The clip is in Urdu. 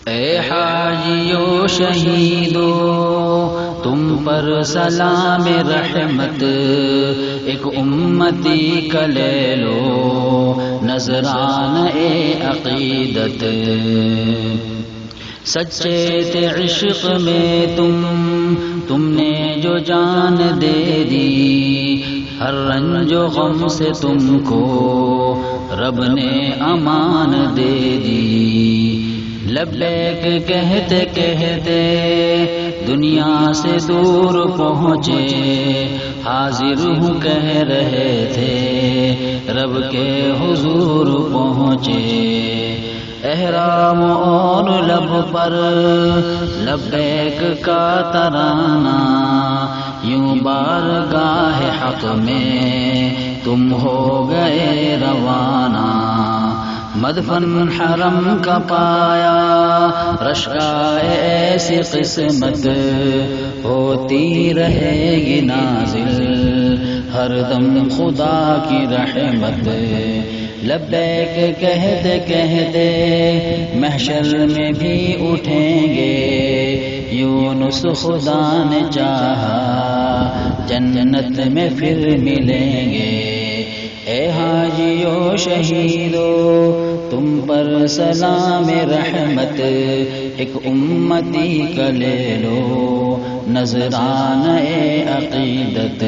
اے حاجیو شہیدو تم پر سلام رحمت، ایک امتی کا لے لو نذرانہ عقیدت۔ سچے تھے عشق میں تم نے جو جان دے دی، ہر رنج و غم سے تم کو رب نے امان دے دی۔ لبیک کہتے کہتے دنیا سے دور پہنچے، حاضر ہوں کہہ رہے تھے رب کے حضور پہنچے۔ احرام اور لب پر لبیک کا ترانہ، یوں بارگاہ حق میں تم ہو گئے روانہ۔ مدفن حرم کا پایا رشکائے ایسی قسمت، ہوتی رہے گی نازل ہر دم خدا کی رحمت۔ لبیک کہتے کہتے محشر میں بھی اٹھیں گے، یونس خدا نے چاہا جنت میں پھر ملیں گے۔ اے حاجیو شہیدو تم پر سلام رحمت، ایک امتی کا لے لو نذرانہ عقیدت۔